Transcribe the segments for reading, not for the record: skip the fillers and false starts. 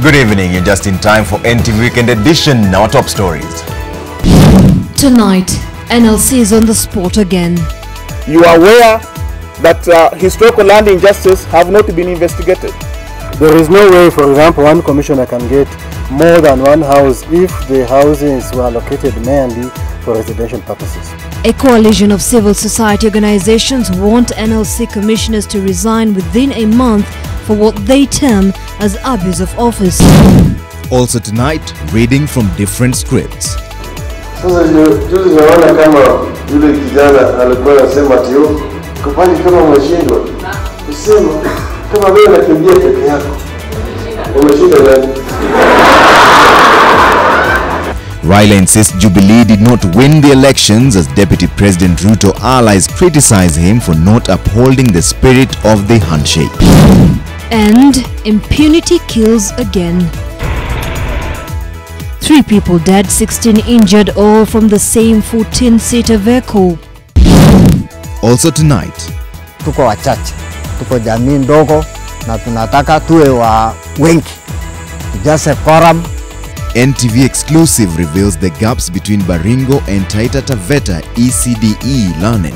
Good evening, you're just in time for NTV Weekend Edition, our top stories. Tonight, NLC is on the spot again. You are aware that historical land injustices have not been investigated. There is no way, for example, one commissioner can get more than one house if the housings were allocated mainly for residential purposes. A coalition of civil society organizations want NLC commissioners to resign within a month for what they term as abuse of office. Also tonight, reading from different scripts. Sasa juzi naona kama yule kijana alikuwa anasema ati kufanya kama umeshindwa. Usema kama wewe unakimbia peke yako. Umeshinda gani? Raila insists Jubilee did not win the elections as Deputy President Ruto allies criticize him for not upholding the spirit of the handshake. And impunity kills again. 3 people dead, 16 injured, all from the same 14-seater vehicle. Also tonight, tuko wachache, tuko jamii ndogo na tunataka tuwe wa wengi. Just a quorum. NTV exclusive reveals the gaps between Baringo and Taita Taveta ECDE learning.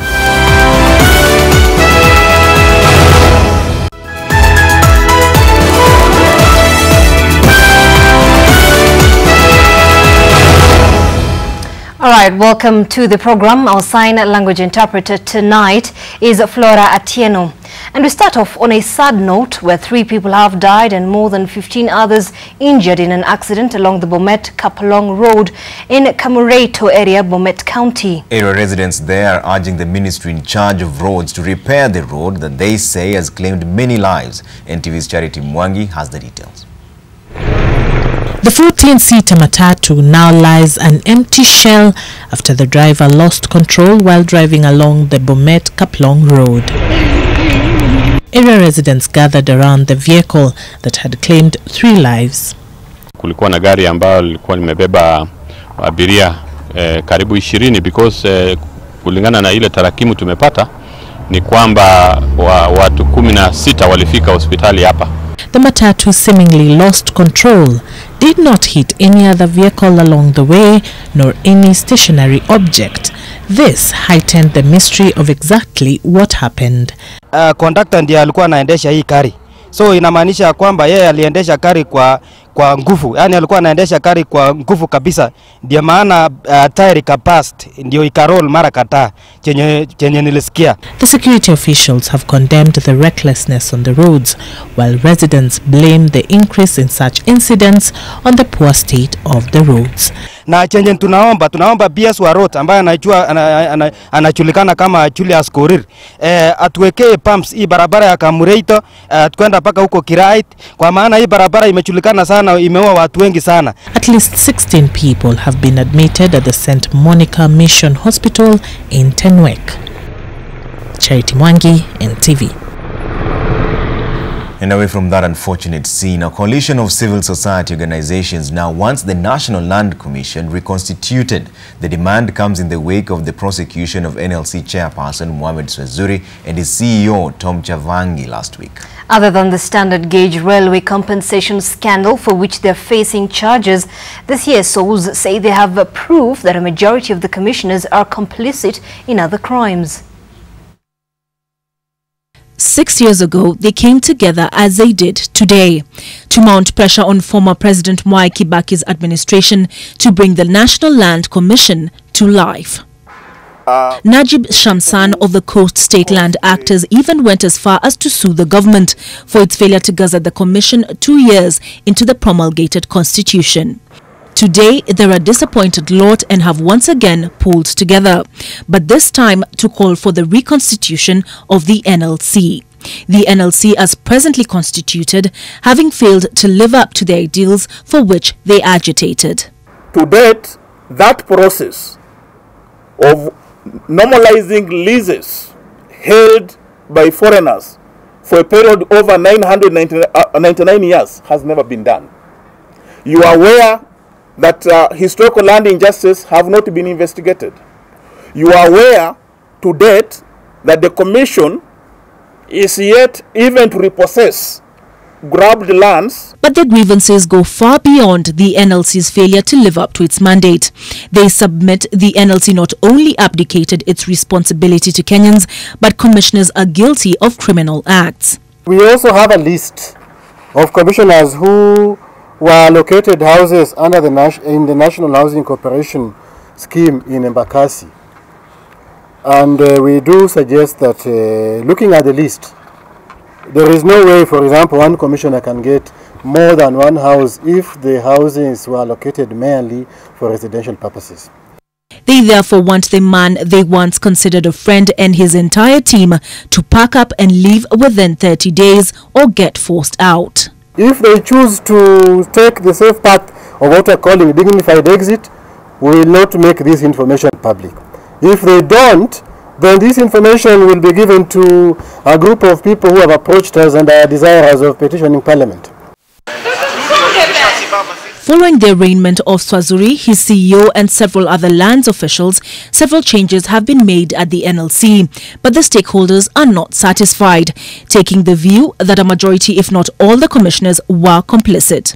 All right, welcome to the program. Our sign language interpreter tonight is Flora Atieno. And we start off on a sad note where 3 people have died and more than 15 others injured in an accident along the Bomet-Kapalong Road in Kamureto area, Bomet County. Area residents there are urging the ministry in charge of roads to repair the road that they say has claimed many lives. NTV's Charity Mwangi has the details. The 14-seater matatu now lies an empty shell after the driver lost control while driving along the Bomet-Kapalong Road. Area residents gathered around the vehicle that had claimed 3 lives. Kulikuwa na gari ambalo lilikuwa limebeba abiria karibu 20 because kulingana na ile tarakimu tumepata ni kwamba watu 16 walifika hospitali hapa. The matatu seemingly lost control, did not hit any other vehicle along the way, nor any stationary object. This heightened the mystery of exactly what happened. Conductor ndiye alikuwa anaendesha hii gari. So inamaanisha kwamba yeye aliendesha gari kwa nguvu. Yani alikuwa anaendesha gari kwa nguvu kabisa. Ndio maana tire ikapast, ndio ikarol mara kadhaa chenye nilisikia. The security officials have condemned the recklessness on the roads, while residents blame the increase in such incidents on the poor state of the roads. Na chenye tunaomba BS wa road ambaye anajulikana kama Julius Korir atuwekee pumps hii barabara ya Kamureito kwenda mpaka huko Kirait, kwa maana hii barabara imejulikana sana, imeua watu wengi sana. At least 16 people have been admitted at the St. Monica Mission Hospital in Tenwek. Charity Mwangi, NTV. And away from that unfortunate scene, a coalition of civil society organizations now wants the National Land Commission reconstituted. The demand comes in the wake of the prosecution of NLC chairperson Mohamed Swazuri and his CEO Tom Chavangi last week. Other than the standard gauge railway compensation scandal for which they're facing charges, the CSOs say they have proof that a majority of the commissioners are complicit in other crimes. 6 years ago, they came together as they did today to mount pressure on former President Mwai Kibaki's administration to bring the National Land Commission to life. Najib Shamsan of the Coast State Land Actors even went as far as to sue the government for its failure to gazette the commission 2 years into the promulgated constitution. Today, they're a disappointed lot and have once again pulled together, but this time to call for the reconstitution of the NLC. The NLC, as presently constituted, having failed to live up to the ideals for which they agitated. To date, that process of normalizing leases held by foreigners for a period over 999 years has never been done. You are aware that historical land injustices have not been investigated. You are aware to date that the commission is yet even to repossess grabbed lands. But their grievances go far beyond the NLC's failure to live up to its mandate. They submit the NLC not only abdicated its responsibility to Kenyans, but commissioners are guilty of criminal acts. We also have a list of commissioners who were allocated houses under the National Housing Corporation scheme in Embakasi. And we do suggest that looking at the list, there is no way, for example, one commissioner can get more than one house if the housings were allocated mainly for residential purposes. They therefore want the man they once considered a friend and his entire team to pack up and leave within 30 days or get forced out. If they choose to take the safe path of what we are calling dignified exit, we will not make this information public. If they don't, then this information will be given to a group of people who have approached us and are desirous of petitioning Parliament. Following the arraignment of Swazuri, his CEO and several other lands officials, several changes have been made at the NLC, but the stakeholders are not satisfied, taking the view that a majority, if not all the commissioners, were complicit.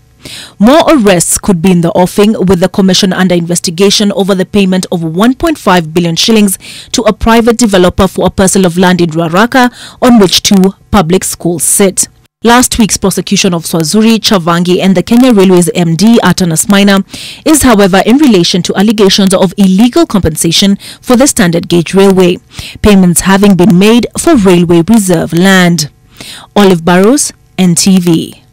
More arrests could be in the offing, with the commission under investigation over the payment of 1.5 billion shillings to a private developer for a parcel of land in Ruaraka on which 2 public schools sit. Last week's prosecution of Swazuri, Chavangi and the Kenya Railways MD Atanas Maina is, however, in relation to allegations of illegal compensation for the standard gauge railway, payments having been made for railway reserve land. Olive Barrows, NTV.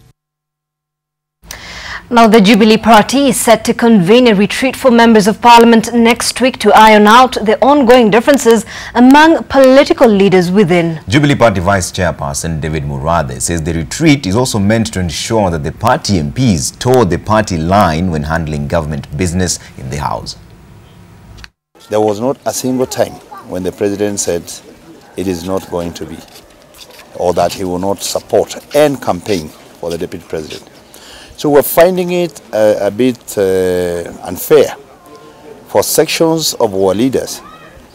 Now, the Jubilee Party is set to convene a retreat for members of Parliament next week to iron out the ongoing differences among political leaders within. Jubilee Party Vice Chairperson David Murade says the retreat is also meant to ensure that the party MPs toe the party line when handling government business in the House. There was not a single time when the President said it is not going to be, or that he will not support and campaign for the Deputy President. So we're finding it a bit unfair for sections of our leaders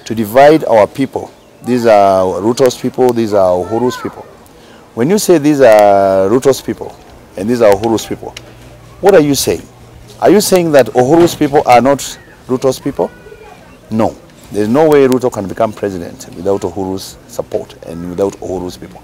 to divide our people. These are Riots people, these are Uhuru's people. When you say these are Riots people and these are Uhuru's people, what are you saying? Are you saying that Uhuru's people are not Riots people? No. There's no way Ruto can become president without Uhuru's support and without Uhuru's people.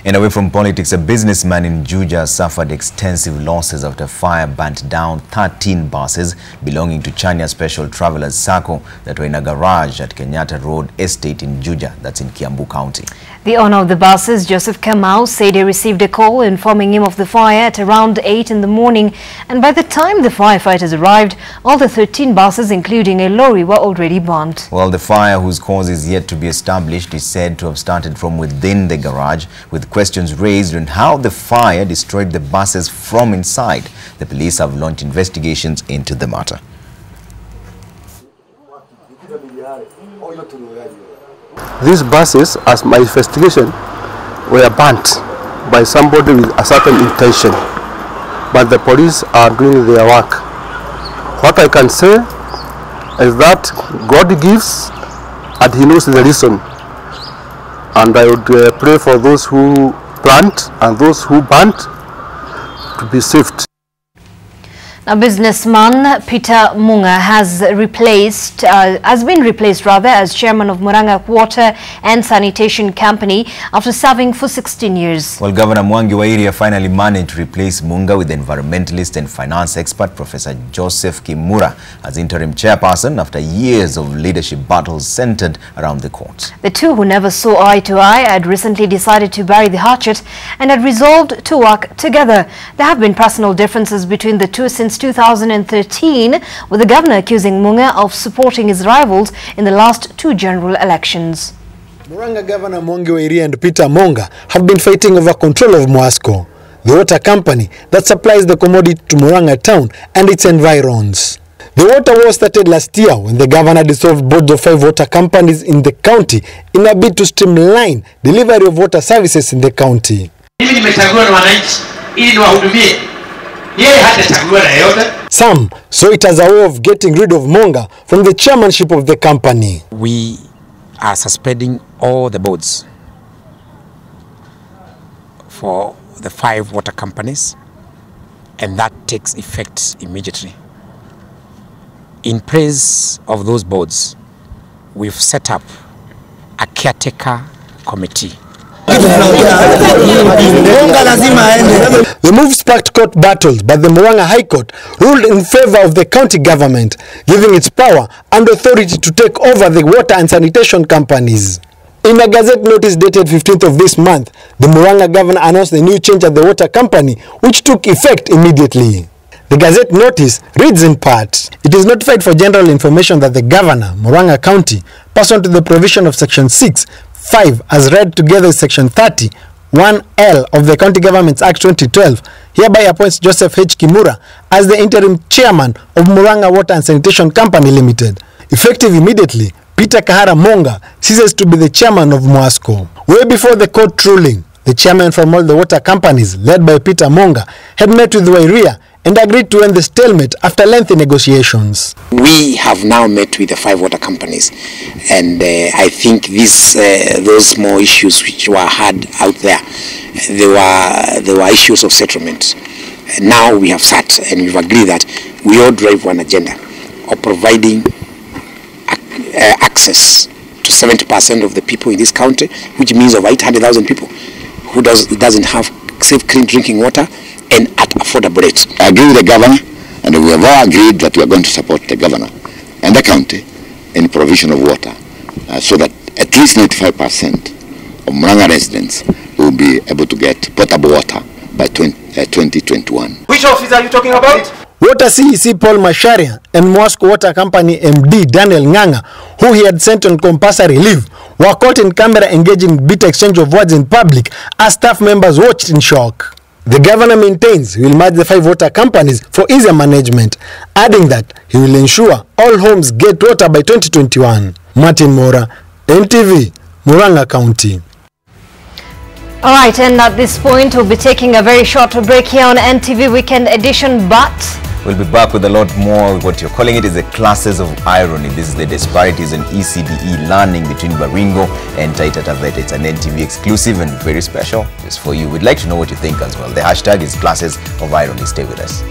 And away from politics, a businessman in Juja suffered extensive losses after fire burnt down 13 buses belonging to Chania Special Travelers Sacco that were in a garage at Kenyatta Road Estate in Juja, that's in Kiambu County. The owner of the buses, Joseph Kamau, said he received a call informing him of the fire at around 8 in the morning, and by the time the firefighters arrived, all the 13 buses, including a lorry, were already burnt. Well, the fire, whose cause is yet to be established, is said to have started from within the garage, with questions raised on how the fire destroyed the buses from inside. The police have launched investigations into the matter. These buses, as my investigation, were burnt by somebody with a certain intention, but the police are doing their work. What I can say is that God gives and He knows the reason, and I would pray for those who plant and those who burnt to be saved. Now, businessman Peter Munga has been replaced as chairman of Muranga Water and Sanitation Company after serving for 16 years. Well, Governor Mwangi wa area finally managed to replace Munga with environmentalist and finance expert Professor Joseph Kimura as interim chairperson after years of leadership battles centered around the courts. The two, who never saw eye to eye, had recently decided to bury the hatchet and had resolved to work together. There have been personal differences between the two since 2013, with the governor accusing Munga of supporting his rivals in the last 2 general elections. Muranga Governor Mwangi wa area and Peter Munga have been fighting over control of Mwasco, the water company that supplies the commodity to Muranga town and its environs. The water war started last year when the governor dissolved boards of 5 water companies in the county in a bid to streamline delivery of water services in the county. Some saw it as a way of getting rid of Munga from the chairmanship of the company. We are suspending all the boards for the 5 water companies, and that takes effect immediately. In praise of those boards, we've set up a caretaker committee. The move sparked court battles, but the Muranga High Court ruled in favor of the county government, giving its power and authority to take over the water and sanitation companies. In a Gazette notice dated 15th of this month, the Muranga governor announced the new change at the water company, which took effect immediately. The Gazette notice reads in part, "It is notified for general information that the governor, Muranga County, pursuant to the provision of Section 6(5) as read together with Section 30(1)(L) of the County Governments Act 2012, hereby appoints Joseph H. Kimura as the interim chairman of Muranga Water and Sanitation Company Limited. Effective immediately, Peter Kahara Monga ceases to be the chairman of MWASCO. Way before the court ruling, the chairman from all the water companies, led by Peter Monga, had met with Wairia and agreed to end the stalemate after lengthy negotiations. We have now met with the 5 water companies, and I think those small issues which were had out there, they were issues of settlement. And now we have sat and we've agreed that we all drive one agenda of providing access to 70% of the people in this county, which means over 800,000 people who doesn't have safe, clean drinking water and at affordable rates. I agree with the governor, and we have all agreed that we are going to support the governor and the county in provision of water, so that at least 95% of Muranga residents will be able to get potable water by 2021. Which office are you talking about? Water CEC Paul Masharia and MWASCO Water Company MD Daniel Nganga, who he had sent on compulsory leave, were caught in camera engaging in bitter exchange of words in public as staff members watched in shock. The governor maintains he will merge the 5 water companies for easier management, adding that he will ensure all homes get water by 2021. Martin Mora, NTV, Muranga County. All right, and at this point, we'll be taking a very short break here on NTV Weekend Edition, but we'll be back with a lot more. What you're calling it is the classes of irony. This is the Disparities and ECDE learning between Baringo and Taita Taveta. It's an NTV exclusive and very special just for you. We'd like to know what you think as well. The hashtag is classes of irony. Stay with us.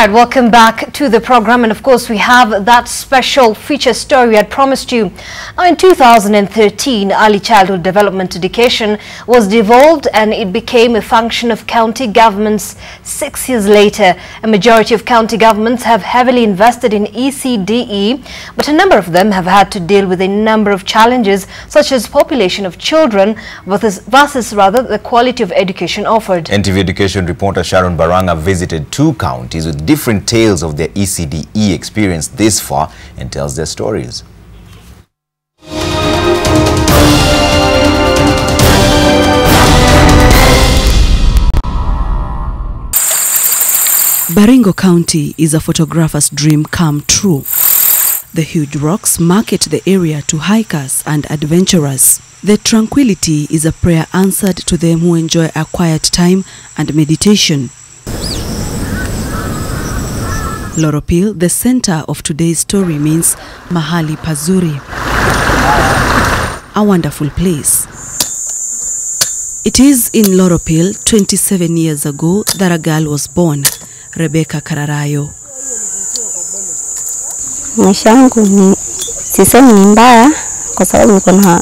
Right, welcome back to the program, and of course we have that special feature story we had promised you. In 2013, early childhood development education was devolved and it became a function of county governments. 6 years later, a majority of county governments have heavily invested in ECDE, but a number of them have had to deal with a number of challenges such as population of children versus the quality of education offered. NTV education reporter Sharon Muranga visited 2 counties with different tales of their ECDE experience this far and tells their stories. Baringo County is a photographer's dream come true. The huge rocks market the area to hikers and adventurers. The tranquility is a prayer answered to them who enjoy a quiet time and meditation. Loropil, the center of today's story, means Mahali Pazuri, a wonderful place. It is in Loropil 27 years ago that a girl was born, Rebecca Kararayo. Maisha yangu ni sisemi ni mbaya kwa sababu niko na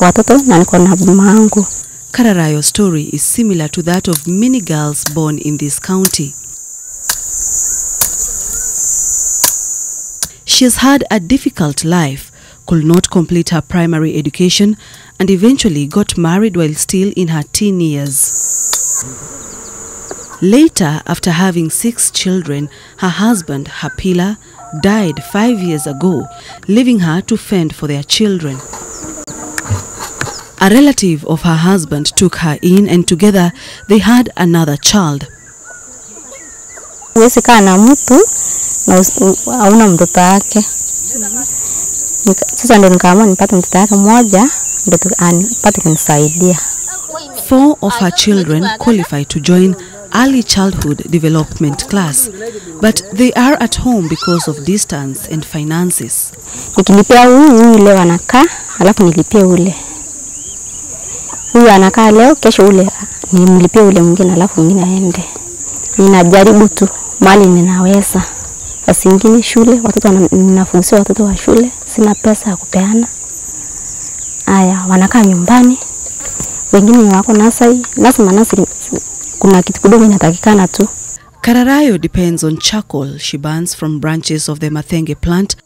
watoto na niko na mama yangu. Kararayo's story is similar to that of many girls born in this county. She has had a difficult life, could not complete her primary education, and eventually got married while still in her teen years. Later, after having 6 children, her husband, her pillar, died 5 years ago, leaving her to fend for their children. A relative of her husband took her in, and together they had another child. Huwezi kaa na mtu na hauna mtoto wake. Sasa ndio nikaamua nipate mtoto wake mmoja ndio apate kunisaidia. 4 of her children qualify to join early childhood development class, but they are at home because of distance and finances. Nikilipia huyu leo anakaa, alafu nilipie ule. Huyu anakaa leo, kesho ule nimlipie ule mwingine, alafu mwingine aende. Ninajaribu tu mali ninaweza. Basi ingine shule, watoto ninafungia watoto wa shule, sina pesa ya kupeana. Aya, wanakaa nyumbani. Wengine wako nasari kuna kitu kidogo inatakikana tu. Kararayo depends on charcoal she burns from branches of the mathenge plant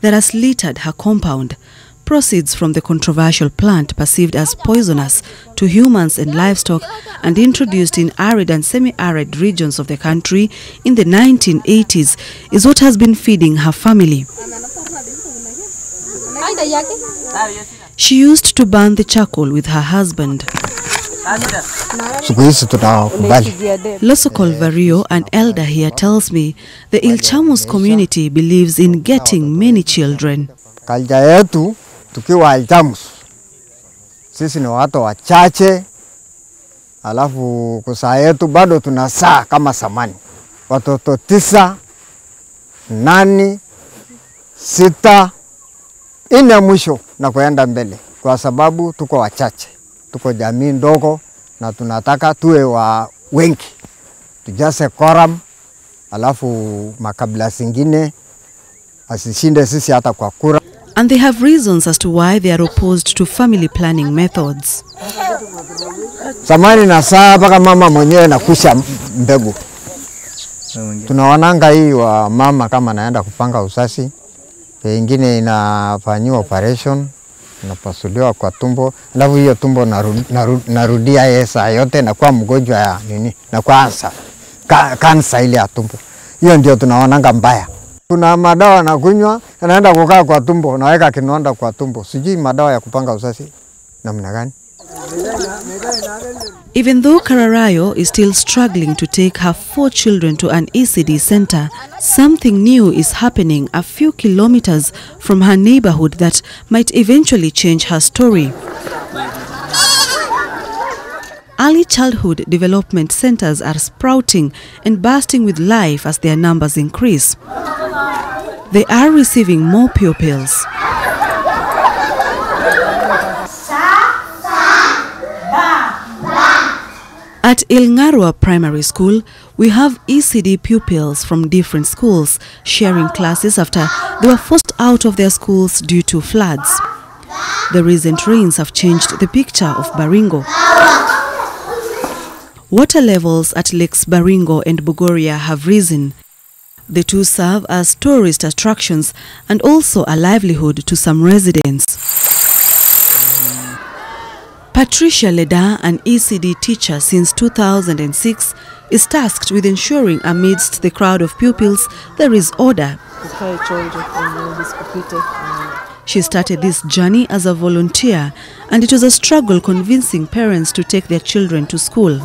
that has littered her compound. Proceeds from the controversial plant, perceived as poisonous to humans and livestock and introduced in arid and semi-arid regions of the country in the 1980s, is what has been feeding her family. She used to burn the charcoal with her husband. Losokol Vario, an elder here, tells me the Ilchamus community believes in getting many children. Tukiwa Ilchamus, sisi ni watu wachache, alafu kusaa yetu bado tunasaa kama samani. Watoto 9, 8, 6, 4 mwisho na kuenda mbele. Kwa sababu tuko wachache, tuko jamii ndogo na tunataka tuwe wa wengi. Tujase koram, alafu makabila zingine asishinde sisi hata kwa kura. And they have reasons as to why they are opposed to family planning methods. Samani na saa baka mama mwenyewe na kusha mbegu. Tunawananga hii wa mama kama naenda kupanga usasi. Pengine inafanyiwa operation, inapasuliwa kwa tumbo. Alafu hiyo tumbo narudia yesa yote na kwa mgonjwa ya nini? Na kwa kansa ile ya tumbo. Hiyo ndio tunawananga mbaya. Kuna madawa na kunywa, anaenda kukaa kwa tumbo, naweka kinonda kwa tumbo. Sijui madawa ya kupanga usasi namna gani. Even though Kararayo is still struggling to take her 4 children to an ECD center, something new is happening a few kilometers from her neighborhood that might eventually change her story. Early childhood development centers are sprouting and bursting with life as their numbers increase. They are receiving more pupils. At Ilngarwa Primary School, we have ECDE pupils from different schools sharing classes after they were forced out of their schools due to floods. The recent rains have changed the picture of Baringo. Water levels at Lakes Baringo and Bogoria have risen. The two serve as tourist attractions and also a livelihood to some residents. Patricia Leda, an ECDE teacher since 2006, is tasked with ensuring amidst the crowd of pupils there is order. She started this journey as a volunteer, and it was a struggle convincing parents to take their children to school.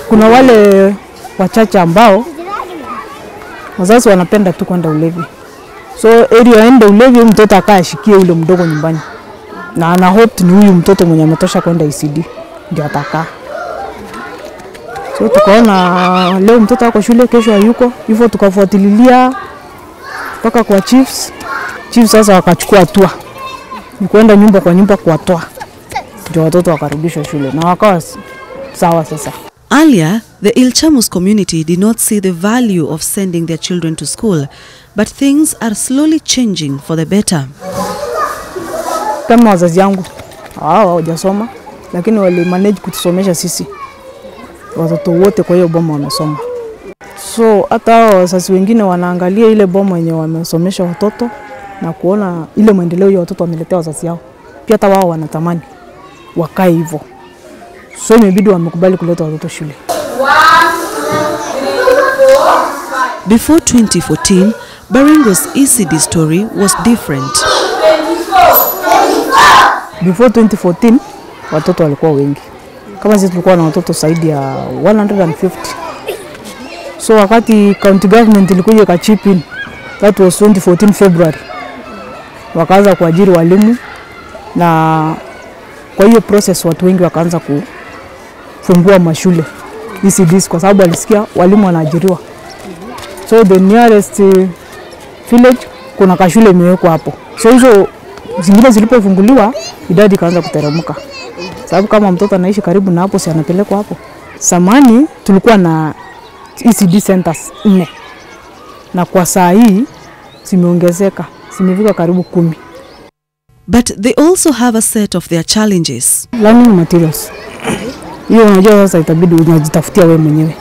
Kuna wale wachache ambao wazazi wanapenda tu kwenda ulevi. So area ende ulevi mtoto akashikie ule mdogo nyumbani. Na ana hope ni huyu mtoto mwenye ametosha kwenda ECD ndio atakaa. So tukaona leo mtoto ako shule, kesho hayuko, hivyo tukafuatilia mpaka kwa chiefs. Chiefs sasa wakachukua hatua. Ni kwenda nyumba kwa nyumba kuwatoa. Ndio watoto wakarudishwa shule na wakawa sawa sasa. Earlier, the Ilchamus community did not see the value of sending their children to school, but things are slowly changing for the better. Kama wazazi yangu hawajasoma, lakini wali manage kutusomesha sisi. Watoto wote kwa hiyo boma wamesoma. So hata wazazi wengine wanaangalia ile boma yenye wamesomesha watoto na kuona ile maendeleo ya watoto wameletea wazazi yao. Pia hata wao wanatamani wakae hivyo. So imebidi wamekubali kuleta watoto shule. Before 2014, Baringo's ECDE story was different. Before 2014, watoto walikuwa wengi. Kama sisi tulikuwa na watoto zaidi ya 150. So wakati county government ilikuja ka chip in, that was 2014 February. Wakaanza kuajiri walimu na kwa hiyo process watu wengi wakaanza kufungua mashule ECDs kwa sababu walisikia walimu wanaajiriwa. So the nearest village kuna kashule imewekwa hapo. So hizo zingine zilipofunguliwa idadi kaanza kuteremka. Sababu kama mtoto anaishi karibu na hapo si anapelekwa hapo. Samani tulikuwa na ECD centers 4. Na kwa saa hii zimeongezeka, zimefika karibu 10. But they also have a set of their challenges. Learning materials. Hiyo unajua sasa itabidi unajitafutia wewe mwenyewe.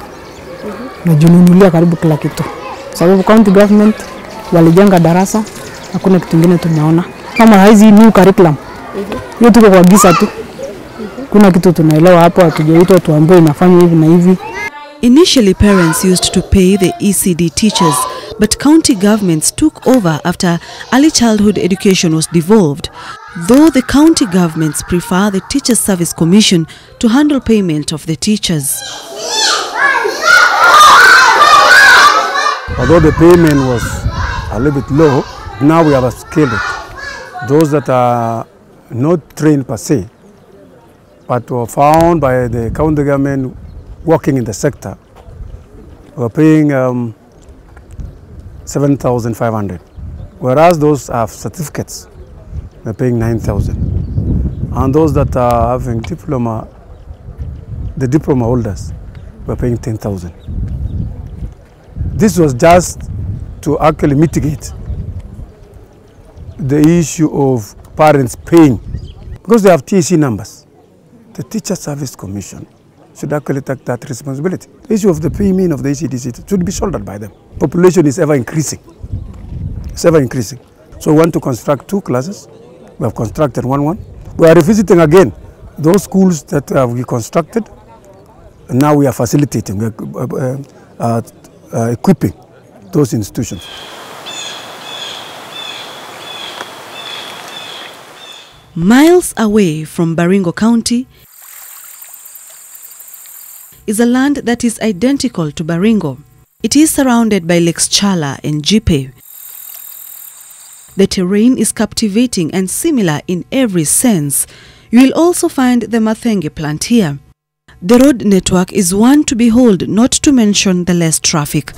Unajinunulia karibu kila kitu. Sababu county government walijenga darasa, hakuna kitu kingine tunaona. Kama hizi new curriculum. Hiyo tuko kwa gisa tu. Kuna kitu tunaelewa hapo, hatujaitwa tuambiwe inafanya hivi na hivi. Initially, parents used to pay the ECDE teachers, but county governments took over after early childhood education was devolved, though the county governments prefer the Teachers Service Commission to handle payment of the teachers. Although the payment was a little bit low, now we have scaled it. Those that are not trained per se, but were found by the county government working in the sector, were paying 7,500, whereas those have certificates, they're paying 9,000. And those that are having diploma, the diploma holders, were paying 10,000. This was just to actually mitigate the issue of parents paying, because they have TC numbers. The Teacher Service Commission should actually take that responsibility. The issue of the payment of the ECDC should be shouldered by them. Population is ever increasing. It's ever increasing. So we want to construct 2 classes. We have constructed one. We are revisiting again those schools that we constructed. And now we are facilitating, we are equipping those institutions. Miles away from Baringo County is a land that is identical to Baringo. It is surrounded by Lakes Chala and Jipe. The terrain is captivating and similar in every sense. You will also find the Mathenge plant here. The road network is one to behold, not to mention the less traffic.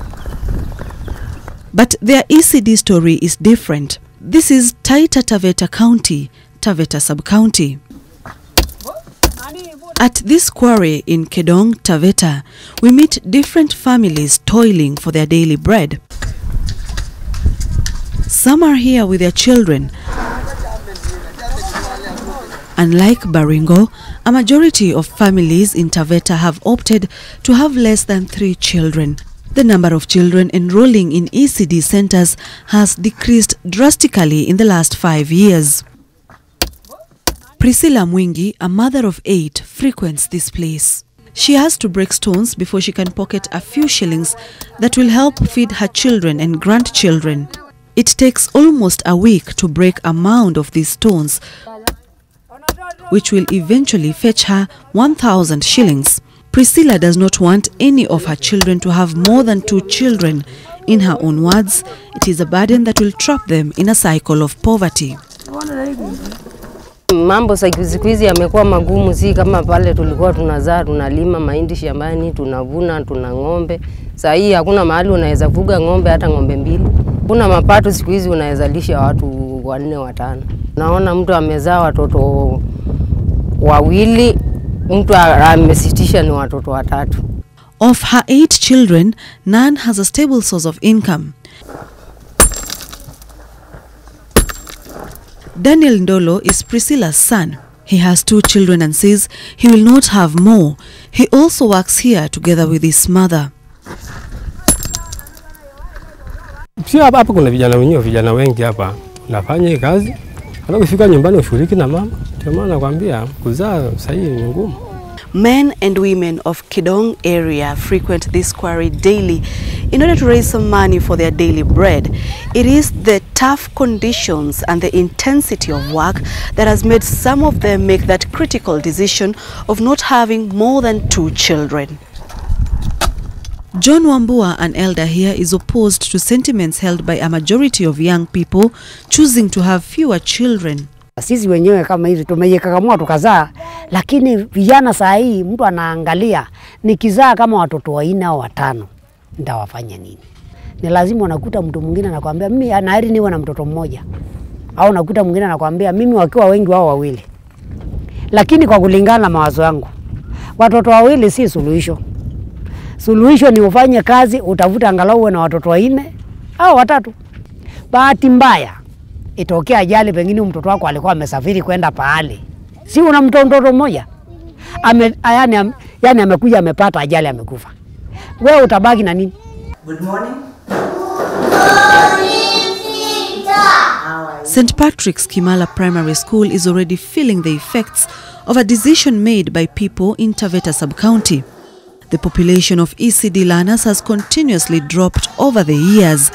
But their ECDE story is different. This is Taita Taveta County, Taveta Sub-County. At this quarry in Taita Taveta, we meet different families toiling for their daily bread. Some are here with their children. Unlike Baringo, a majority of families in Taveta have opted to have less than 3 children. The number of children enrolling in ECDE centers has decreased drastically in the last 5 years. Priscilla Mwingi, a mother of 8, frequents this place. She has to break stones before she can pocket a few shillings that will help feed her children and grandchildren. It takes almost a week to break a mound of these stones, which will eventually fetch her 1,000 shillings. Priscilla does not want any of her children to have more than 2 children. In her own words, it is a burden that will trap them in a cycle of poverty. Mambo siku hizi yamekuwa magumu, si kama pale tulikuwa tunazaa, tunalima mahindi shambani, tunavuna, tuna ng'ombe. Sasa hii hakuna mahali unaweza fuga ng'ombe, hata ng'ombe 2. Kuna mapato siku hizi unaweza lisha watu 4 5. Naona mtu amezaa watoto 2, mtu amesitisha ni watoto 3. Of her 8 children, none has a stable source of income. Daniel Ndolo is Priscilla's son. He has 2 children and says he will not have more. He also works here together with his mother. Sio hapa kuna vijana wengi hapa nafanya kazi. Hata kufika nyumbani ushiriki na mama. Ndio maana nakwambia kuzaa sasa ni ngumu. Men and women of Kidong area frequent this quarry daily in order to raise some money for their daily bread. It is the tough conditions and the intensity of work that has made some of them make that critical decision of not having more than 2 children. John Wambua, an elder here, is opposed to sentiments held by a majority of young people choosing to have fewer children. Sisi wenyewe kama hivi tumejikakamua tukazaa, lakini vijana saa hii mtu anaangalia nikizaa kama watoto 4 au 5 nitawafanya nini? Ni lazima unakuta mtu mwingine anakuambia mimi anaheri niwe na mtoto mmoja. Au unakuta mwingine anakuambia mimi wakiwa wengi wao 2. Lakini kwa kulingana na mawazo yangu, watoto 2 si suluhisho. Suluhisho ni ufanye kazi, utafuta angalau uwe na watoto 4 au 3. Bahati mbaya itokea ajali, pengine mtoto wako alikuwa amesafiri kwenda pahali, si una mtoto mmoja yani amekuja amepata ajali amekufa, wewe utabaki na nini? Good morning. St. Patrick's Kimala Primary School is already feeling the effects of a decision made by people in Taveta sub-county. The population of ECDE learners has continuously dropped over the years.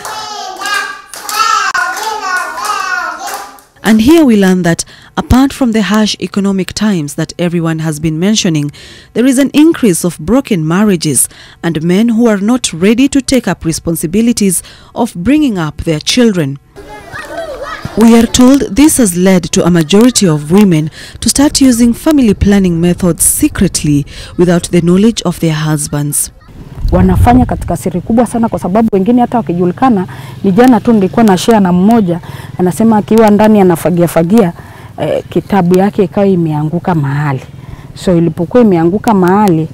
And here we learn that apart from the harsh economic times that everyone has been mentioning, there is an increase of broken marriages and men who are not ready to take up responsibilities of bringing up their children. We are told this has led to a majority of women to start using family planning methods secretly without the knowledge of their husbands. Wanafanya katika siri kubwa sana, kwa sababu wengine hata wakijulikana. Ni jana tu nilikuwa na share na mmoja anasema akiwa ndani anafagia kitabu yake ikawa imeanguka mahali. So ilipokuwa imeanguka mahali,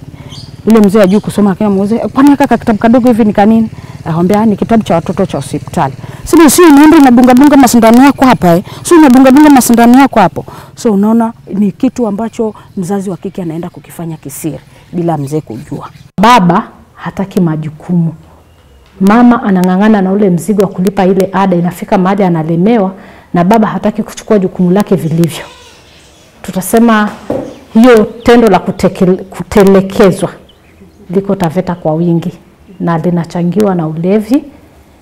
yule mzee ajui kusoma kama mzee, kwani kaka kitabu kadogo hivi ni kanini? Akamwambia ni kitabu cha watoto cha hospitali. Sema si unaenda unadunga masindano yako hapa si unadunga masindano yako hapo. So unaona ni kitu ambacho mzazi wa kike anaenda kukifanya kisiri bila mzee kujua. Baba hataki majukumu. Mama anang'ang'ana na ule mzigo wa kulipa ile ada, inafika mahali analemewa na baba hataki kuchukua jukumu lake vilivyo. Tutasema hiyo tendo la kutelekezwa liko Taveta kwa wingi na linachangiwa na ulevi.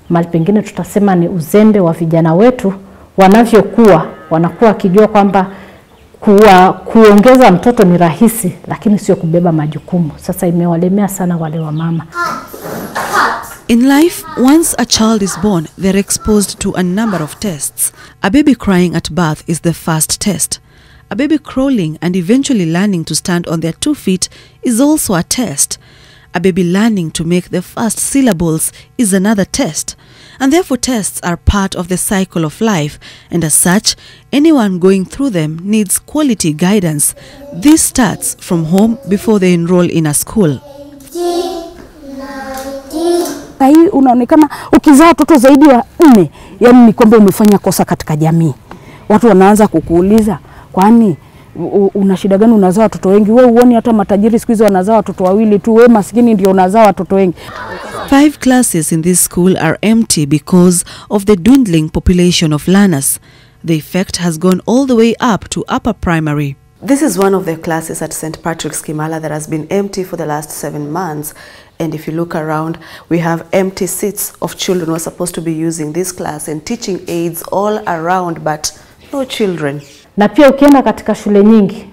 Mali pengine tutasema ni uzembe wa vijana wetu wanavyokuwa, wanakuwa kijua kwamba kuongeza mtoto ni rahisi lakini sio kubeba majukumu. Sasa imewalemea sana wale wa mama. In life, once a child is born, they're exposed to a number of tests. A baby crying at birth is the first test. A baby crawling and eventually learning to stand on their 2 feet is also a test. A baby learning to make the first syllables is another test. and therefore tests are part of the cycle of life, and as such, anyone going through them needs quality guidance. This starts from home before they enroll in a school. Hii unaonekana ukizaa watoto zaidi ya 4, yani ni kwamba umefanya kosa katika jamii. Watu wanaanza kukuuliza, kwani una shida gani unazaa watoto wengi? Wewe uone hata matajiri siku hizo wanazaa watoto wawili tu, wewe maskini ndio unazaa watoto wengi. 5 classes in this school are empty because of the dwindling population of learners. The effect has gone all the way up to upper primary. This is one of the classes at St. Patrick's Kimala that has been empty for the last 7 months. And if you look around, we have empty seats of children who are supposed to be using this class and teaching aids all around, but no children. Na pia ukienda katika shule nyingi,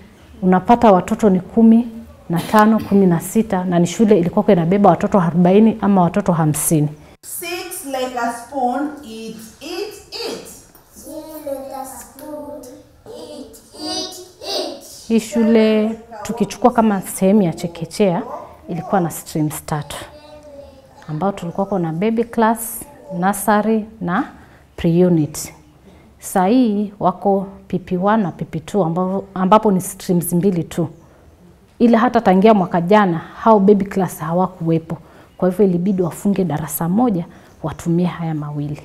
unapata watoto ni 15, 16, na ni shule ilikuwa inabeba watoto 40 ama watoto 50. 6 like a spoon, eat. 6 like a spoon, eat. Hii shule tukichukua kama sehemu ya chekechea ilikuwa na streams 3 ambao tulikuwa na baby class, nursery na pre-unit. Sasa hii wako PP1 na PP2 ambapo ni streams 2 tu. Ila hata tangia mwaka jana hao baby class hawakuwepo. Kwa hivyo ilibidi wafunge darasa moja watumie haya mawili.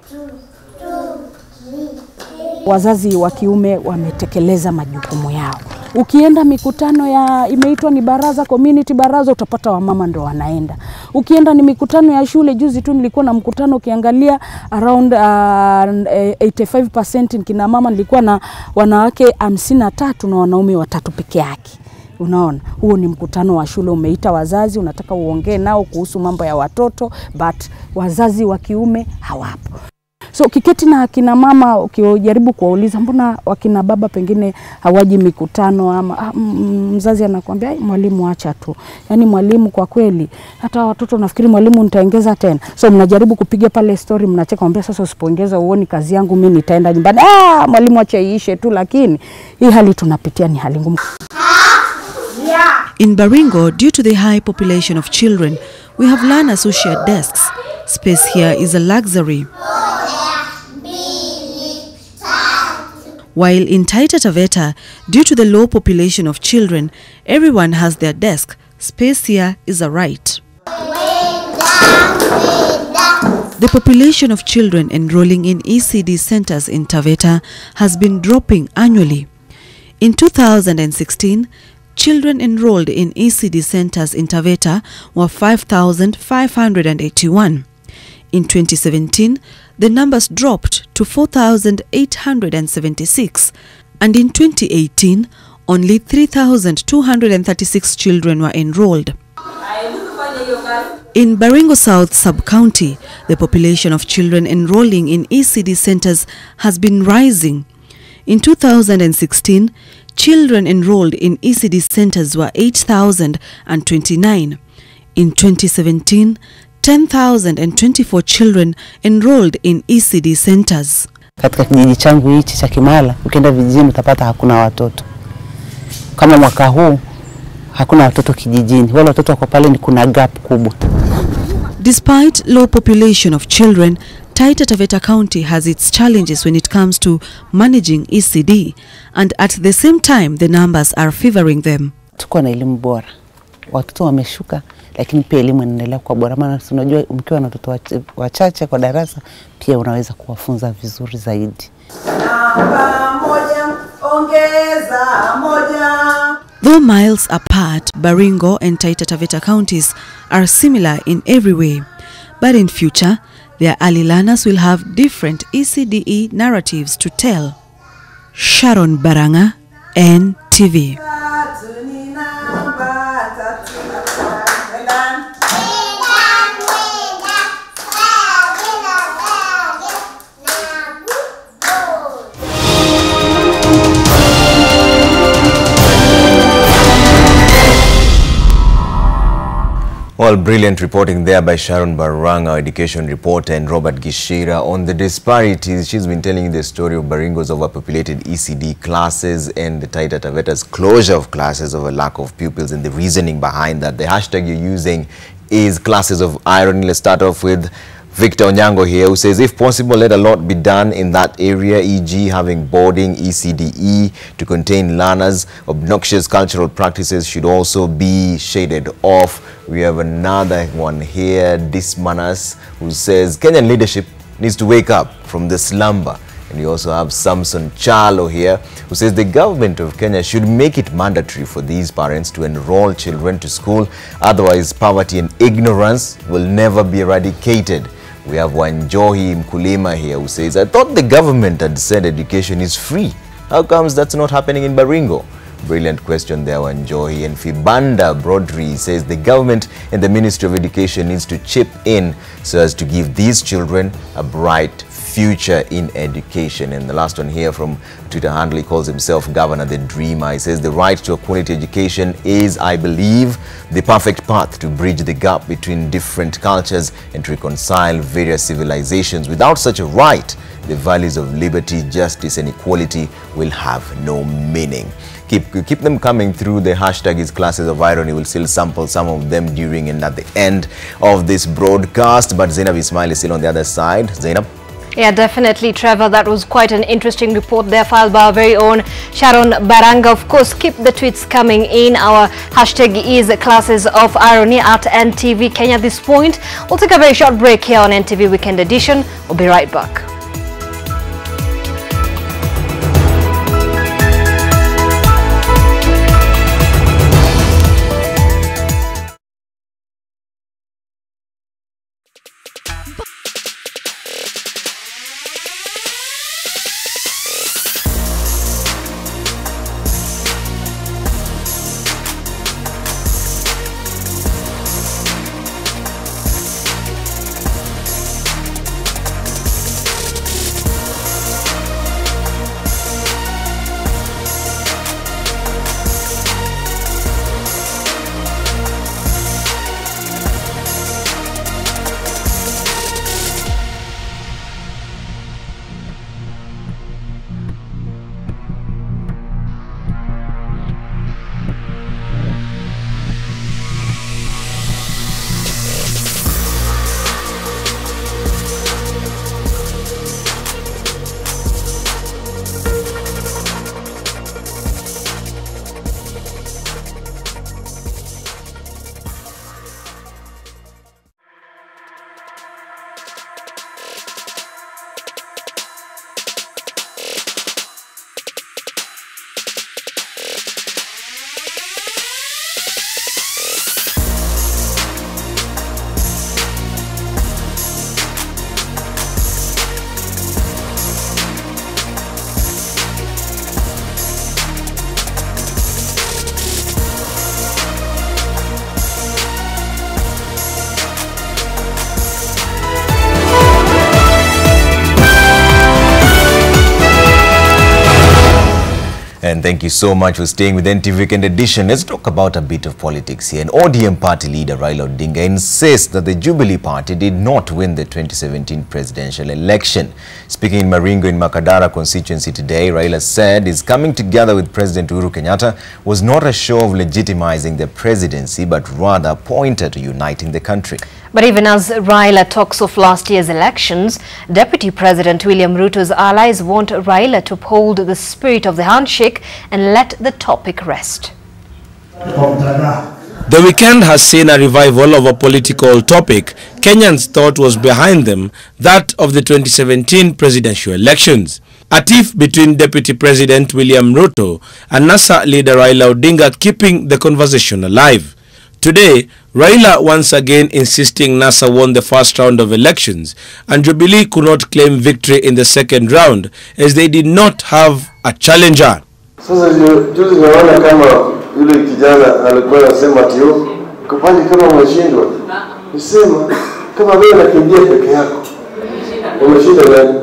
Wazazi wa kiume wametekeleza majukumu yao. Ukienda mikutano ya imeitwa ni baraza, community baraza, utapata wamama ndo wanaenda. Ukienda ni mikutano ya shule, juzi tu nilikuwa na mkutano, ukiangalia around 85% kina mama, nilikuwa na wanawake 53 na wanaume 3 peke yake. Unaona, huo ni mkutano wa shule, umeita wazazi, unataka uongee nao kuhusu mambo ya watoto, but wazazi wa kiume hawapo. So ukiketi na akina mama ukijaribu kuwauliza mbona wakina baba pengine hawaji mikutano, ama mzazi anakuambia mwalimu acha tu. Yani mwalimu kwa kweli hata watoto nafikiri mwalimu nitaongeza tena. So mnajaribu kupiga pale story, mnacheka, mwambia sasa usipoongeza uone kazi yangu mimi nitaenda nyumbani. Mwalimu acha iishe tu, lakini hii hali tunapitia ni hali ngumu. In Baringo, due to the high population of children, we have learners who share desks. Space here is a luxury. While in Taita Taveta, due to the low population of children, everyone has their desk. Space here is a right. The population of children enrolling in ECD centers in Taveta has been dropping annually. In 2016, children enrolled in ECD centers in Taveta were 5,581. In 2017, the numbers dropped to 4,876, and in 2018, only 3,236 children were enrolled. In Baringo South Sub-County, the population of children enrolling in ECD centers has been rising. In 2016, children enrolled in ECD centers were 8,029. In 2017, 10,024 children enrolled in ECD centers. Katika kijiji changu hichi cha Kimala, ukienda vijijini utapata hakuna watoto. Kama mwaka huu hakuna watoto kijijini. Wale watoto wako pale ni kuna gap kubwa. Despite low population of children, Taita Taveta County has its challenges when it comes to managing ECD, and at the same time the numbers are favoring them. Tuko na elimu bora. Watoto wameshuka, lakini pia elimu inaendelea kuwa bora. Maana unajua mkiwa na watoto wachache kwa darasa, pia unaweza kuwafunza vizuri zaidi. Though miles apart, Baringo and Taita Taveta counties are similar in every way. But in future, their early learners will have different ECDE narratives to tell. Sharon Baranga, NTV. Well, brilliant reporting there by Sharon Baranga, our education reporter, and Robert Gishira on the disparities. She's been telling the story of Baringo's overpopulated ECD classes and the Taita Taveta's closure of classes over lack of pupils, and the reasoning behind that. The hashtag you're using is classes of irony. Let's start off with Victor Onyango here, who says if possible let a lot be done in that area, e.g. having boarding, ECDE to contain learners. Obnoxious cultural practices should also be shaded off. We have another one here, Dismanas, who says Kenyan leadership needs to wake up from the slumber. And you also have Samson Chalo here, who says the government of Kenya should make it mandatory for these parents to enroll children to school. Otherwise, poverty and ignorance will never be eradicated. We have Wanjohi Mkulima here, who says, I thought the government had said education is free. How comes that's not happening in Baringo? Brilliant question there, Wanjohi. And Fibanda Brodri says the government and the Ministry of Education needs to chip in so as to give these children a bright future in education. And the last one here from Twitter handle, he calls himself Governor the Dreamer. He says the right to a quality education is, I believe, the perfect path to bridge the gap between different cultures and to reconcile various civilizations. Without such a right, the values of liberty, justice and equality will have no meaning. Keep them coming through. The hashtag is Classes of Irony. We'll still sample some of them during and at the end of this broadcast. But Zeynab Ismail is still on the other side. Zeynab? Yeah, definitely, Trevor. That was quite an interesting report there filed by our very own Sharon Baranga. Of course, keep the tweets coming in. Our hashtag is Classes of Irony at NTV Kenya at this point. We'll take a very short break here on NTV Weekend Edition. We'll be right back. And thank you so much for staying with NTV Weekend Edition. Let's talk about a bit of politics here. And ODM party leader Raila Odinga insists that the Jubilee party did not win the 2017 presidential election. Speaking in Muranga in Makadara constituency today, Raila said his coming together with President Uhuru Kenyatta was not a show of legitimizing the presidency, but rather pointed to uniting the country. But even as Raila talks of last year's elections, Deputy President William Ruto's allies want Raila to uphold the spirit of the handshake and let the topic rest. The weekend has seen a revival of a political topic Kenyans thought was behind them, that of the 2017 presidential elections. A tiff between Deputy President William Ruto and NASA leader Raila Odinga keeping the conversation alive. Today, Raila once again insisting NASA won the first round of elections and Jubilee could not claim victory in the second round as they did not have a challenger. Sasa juzi naona kama yule kijana alikuwa anasema tio kupani kama umeshindwa. Nisema kama wewe unakimbia peke yako. Umeshinda nani?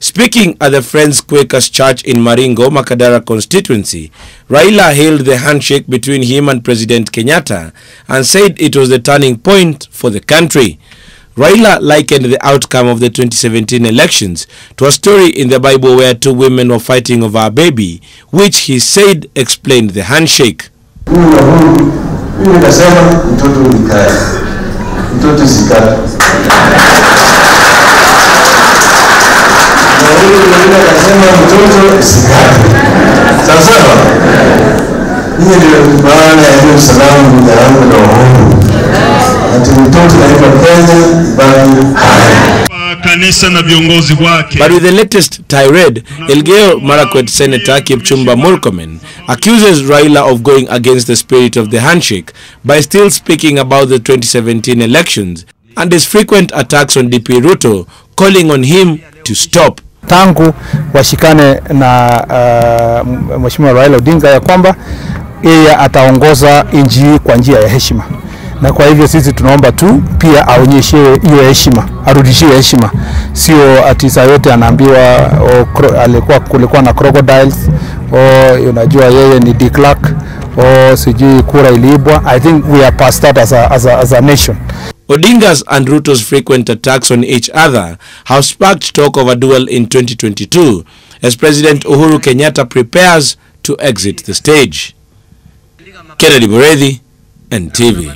Speaking at the Friends Quakers Church in Baringo, Makadara constituency, Raila hailed the handshake between him and President Kenyatta and said it was the turning point for the country. Raila likened the outcome of the 2017 elections to a story in the Bible where two women were fighting over a baby, which he said explained the handshake. mtoto sikata. Na huyu mwingine akasema mtoto sikata. Sasa hii ndio maana ya hiyo salamu ya yangu na uhuru. Ati mtoto naitwa Kenya bali hai. Kanisa na viongozi wake. But with the latest tirade, Elgeyo Marakwet Senator Kipchumba Murkomen accuses Raila of going against the spirit of the handshake by still speaking about the 2017 elections and his frequent attacks on DP Ruto, calling on him to stop. Tangu washikane na Mheshimiwa Raila Odinga ya kwamba yeye ataongoza nchi kwa njia ya heshima. Na kwa hivyo sisi tunaomba tu pia aonyeshe hiyo heshima, arudishie heshima. Sio ati saa yote anaambiwa kulikuwa na crocodiles unajua yeye ni declark sijui kura iliibwa. I think we are past that as a nation. Odinga's and Ruto's frequent attacks on each other have sparked talk of a duel in 2022 as President Uhuru Kenyatta prepares to exit the stage. Kennedy Buredhi, NTV.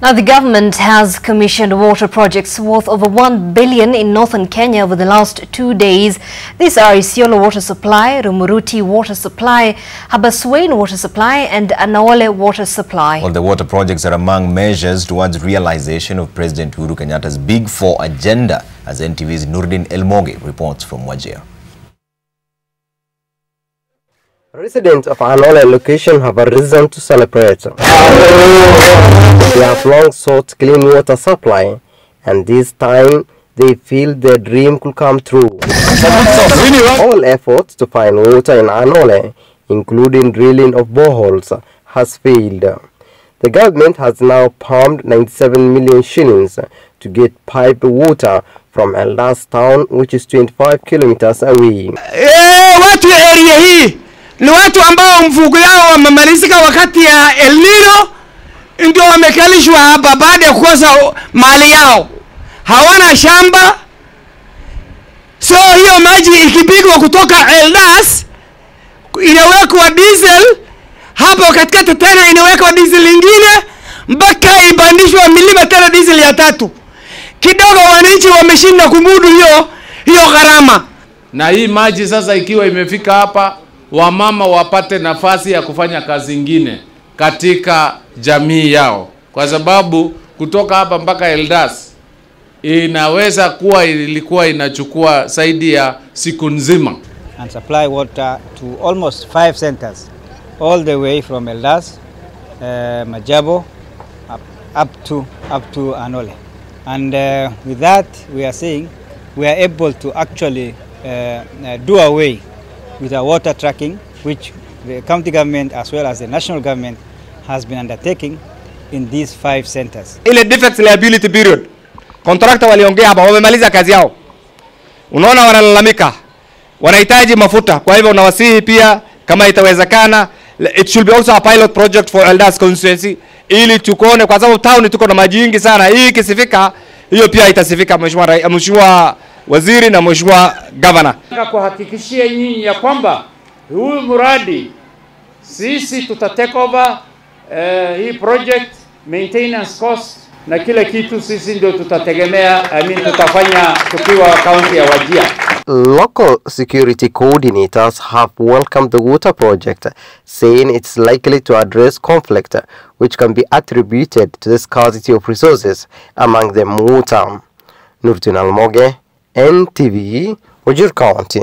Now, the government has commissioned water projects worth over 1 billion in northern Kenya over the last 2 days. These are Isiolo Water Supply, Rumuruti Water Supply, Habaswein Water Supply and Anaole Water Supply. Well, the water projects are among measures towards realization of President Uhuru Kenyatta's Big Four agenda, as NTV's Nurdin Elmoge reports from Wajir. Residents of Anaole location have a reason to celebrate. They have long sought clean water supply, and this time they feel their dream could come true. All efforts to find water in Anaole, including drilling of boreholes, has failed. The government has now pumped 97 million shillings to get piped water from Eldas town, which is 25 kilometers away. Watu area hii ni watu ambao mfugo yao wamemalizika wakati ya El Nino, ndio wamekalishwa hapa baada ya kukosa mali yao. Hawana shamba. So hiyo maji ikipigwa kutoka Eldas inawekwa diesel hapo katikati, tena inawekwa diesel lingine mpaka ibandishwa milima tena diesel ya 3. Kidogo wananchi wameshinda kumudu hiyo gharama. Na hii maji sasa ikiwa imefika hapa, wamama wapate nafasi ya kufanya kazi nyingine katika jamii yao, kwa sababu kutoka hapa mpaka Eldas inaweza kuwa ilikuwa inachukua zaidi ya siku nzima. And supply water to almost 5 centers all the way from Eldas, Majabo up to Anaole. And with that we are saying we are able to actually do away with our water tracking, which the county government as well as the national government has been undertaking in these 5 centers. Ile defect liability period, contractor waliongea hapa, wamemaliza kazi yao. Unaona wanalalamika, wanahitaji mafuta. Kwa hivyo unawasihi pia kama itawezekana, it should be also a pilot project for Eldas constituency, ili tukone, kwa sababu town tuko na maji nyingi sana. Hii ikisifika, hiyo pia itasifika. Mheshimiwa Waziri na Mheshimiwa Governor, kuhakikishia nyinyi ya kwamba huyu mradi sisi tuta take over hii project, maintenance cost na kila kitu sisi ndio tutategemea, tutafanya tukiwa county ya Wajir. Local security coordinators have welcomed the water project, saying it's likely to address conflict which can be attributed to the scarcity of resources, among them water. Nurdin Elmoge, NTV, Wajir County.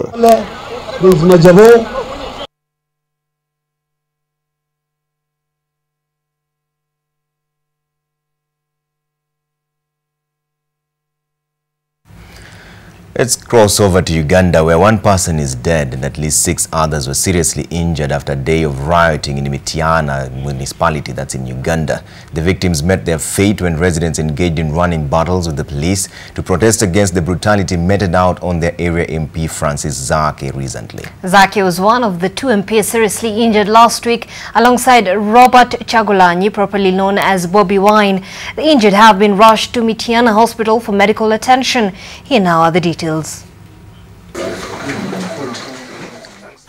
Let's cross over to Uganda, where one person is dead and at least 6 others were seriously injured after a day of rioting in Mitiana municipality that's in Uganda. The victims met their fate when residents engaged in running battles with the police to protest against the brutality meted out on their area MP Francis Zake recently. Zake was one of the 2 MPs seriously injured last week alongside Robert Chagulanyi, properly known as Bobby Wine. The injured have been rushed to Mitiana Hospital for medical attention. Here now are the details.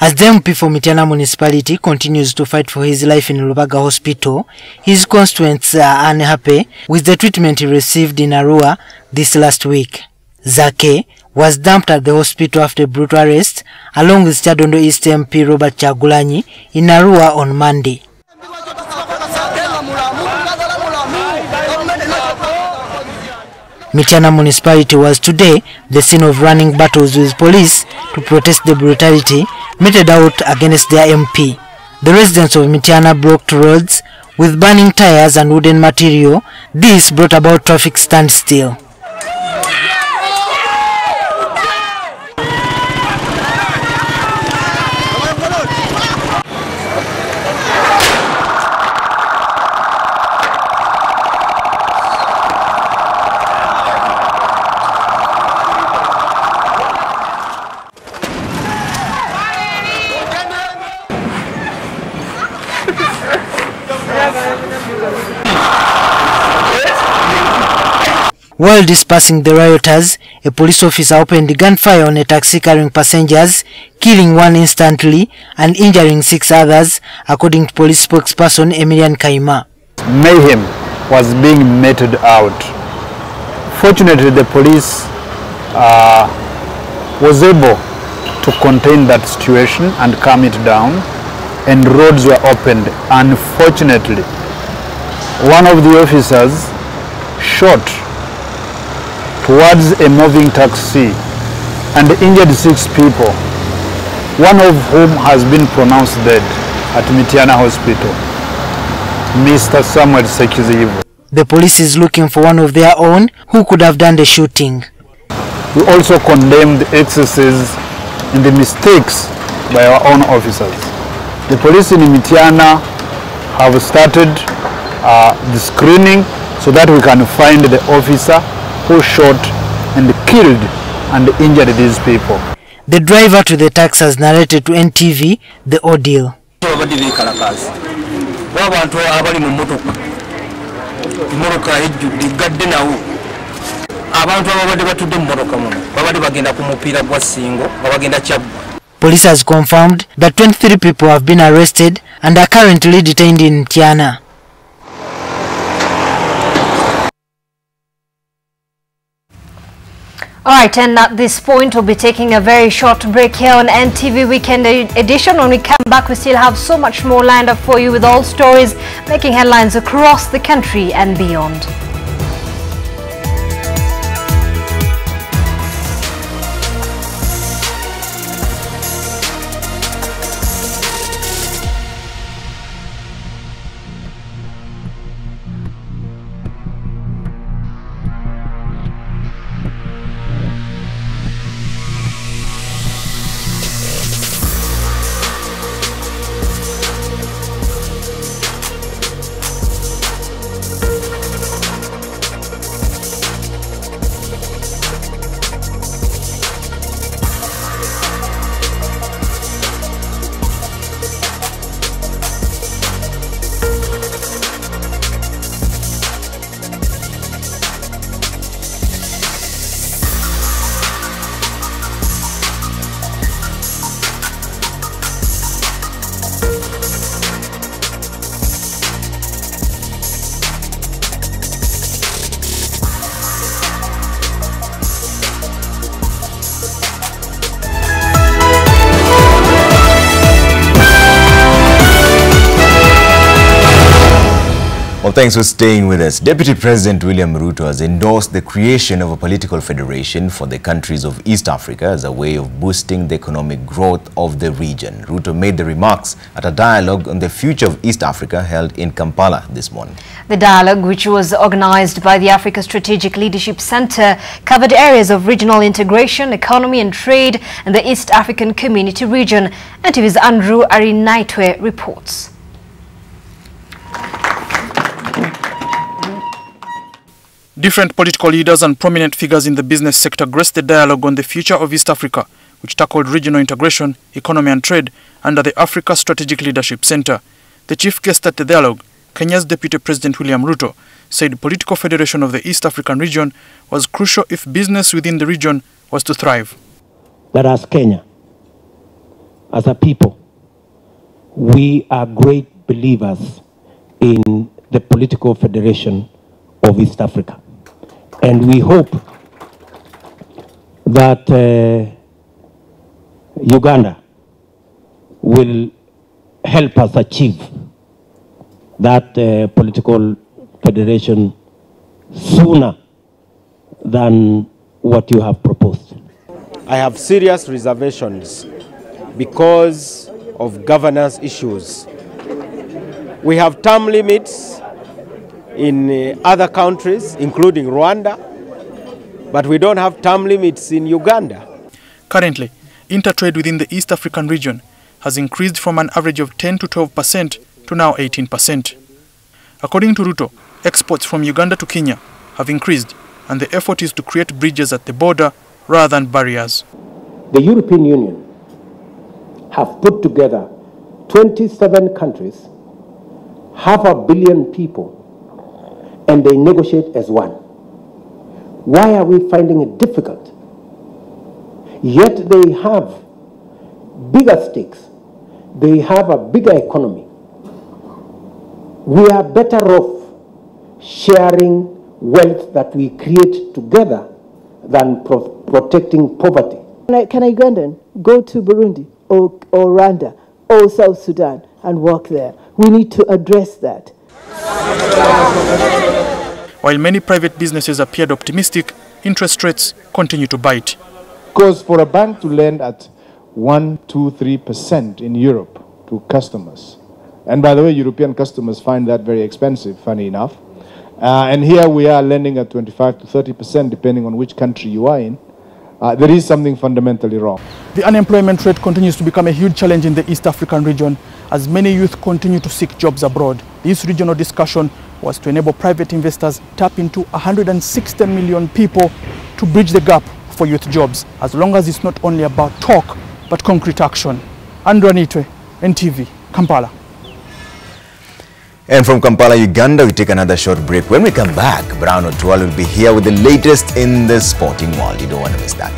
As the MP for Mityana municipality continues to fight for his life in Lubaga Hospital, his constituents are unhappy with the treatment he received in Arua this last week. Zake was dumped at the hospital after brutal arrest along with Chadondo East MP Robert Chagulanyi in Arua on Monday. Mityana municipality was today the scene of running battles with police to protest the brutality meted out against their MP. The residents of Mityana blocked roads with burning tires and wooden material. This brought about traffic standstill. While dispersing the rioters, a police officer opened gunfire on a taxi carrying passengers, killing one instantly and injuring 6 others, according to police spokesperson Emilian Kaima. Mayhem was being meted out. Fortunately, the police was able to contain that situation and calm it down, and roads were opened. Unfortunately, one of the officers shot towards a moving taxi and injured 6 people, one of whom has been pronounced dead at Mityana Hospital, Mr. Samuel Sekizivu. The police is looking for one of their own who could have done the shooting. We also condemn the excesses and the mistakes by our own officers. The police in Mityana have started the screening so that we can find the officer who shot and killed and injured these people. The driver to the taxi has narrated to NTV the ordeal. Police has confirmed that 23 people have been arrested and are currently detained in Mityana. Alright, and at this point we'll be taking a very short break here on NTV Weekend Edition. When we come back, we still have so much more lined up for you with all stories making headlines across the country and beyond. Well, thanks for staying with us. Deputy President William Ruto has endorsed the creation of a political federation for the countries of East Africa as a way of boosting the economic growth of the region. Ruto made the remarks at a dialogue on the future of East Africa held in Kampala this morning. The dialogue, which was organized by the Africa Strategic Leadership Center, covered areas of regional integration, economy and trade in the East African Community region. NTV's Andrew Arinaitwe reports. Different political leaders and prominent figures in the business sector graced the dialogue on the future of East Africa, which tackled regional integration, economy and trade under the Africa Strategic Leadership Center. The chief guest at the dialogue, Kenya's Deputy President William Ruto, said political federation of the East African region was crucial if business within the region was to thrive. That as Kenya, as a people, we are great believers in the political federation of East Africa. And we hope that Uganda will help us achieve that political federation sooner than what you have proposed. I have serious reservations because of governance issues. We have term limits in other countries, including Rwanda, but we don't have term limits in Uganda. Currently, intertrade within the East African region has increased from an average of 10 to 12% to now 18%. According to Ruto, exports from Uganda to Kenya have increased, and the effort is to create bridges at the border rather than barriers. The European Union have put together 27 countries, 500 million people, and they negotiate as one. Why are we finding it difficult? Yet they have bigger stakes. They have a bigger economy. We are better off sharing wealth that we create together than protecting poverty. Can a Ugandan go to Burundi or Rwanda or South Sudan and work there? We need to address that. While many private businesses appeared optimistic, interest rates continue to bite. Because for a bank to lend at 1, 2, 3% in Europe to customers, and by the way, European customers find that very expensive, funny enough, and here we are lending at 25 to 30% depending on which country you are in, there is something fundamentally wrong. The unemployment rate continues to become a huge challenge in the East African region as many youth continue to seek jobs abroad. This regional discussion was to enable private investors tap into 160 million people to bridge the gap for youth jobs, as long as it's not only about talk, but concrete action. Andrew Anitwe, NTV, Kampala. And from Kampala, Uganda, we take another short break. When we come back, Brown Otwal will be here with the latest in the sporting world. You don't want to miss that.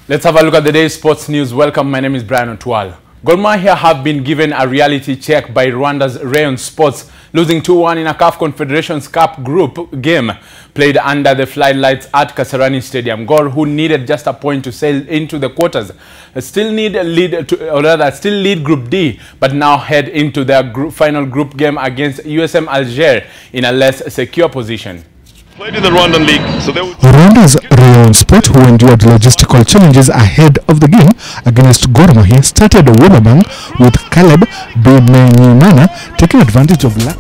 Let's have a look at the day's sports news. Welcome, my name is Brian Otwal. Gor Mahia have been given a reality check by Rwanda's Riots Sports, losing 2-1 in a CAF Confederations Cup group game played under the floodlights at Kasarani Stadium. Gor, who needed just a point to sail into the quarters, still lead Group D, but now head into their final group game against USM Alger in a less secure position. Played in the Rwandan league, so Rwanda's Riots Sport, who endured logistical challenges ahead of the game against Gor Mahia, started Wababang with Caleb Bimenyimana taking advantage of luck.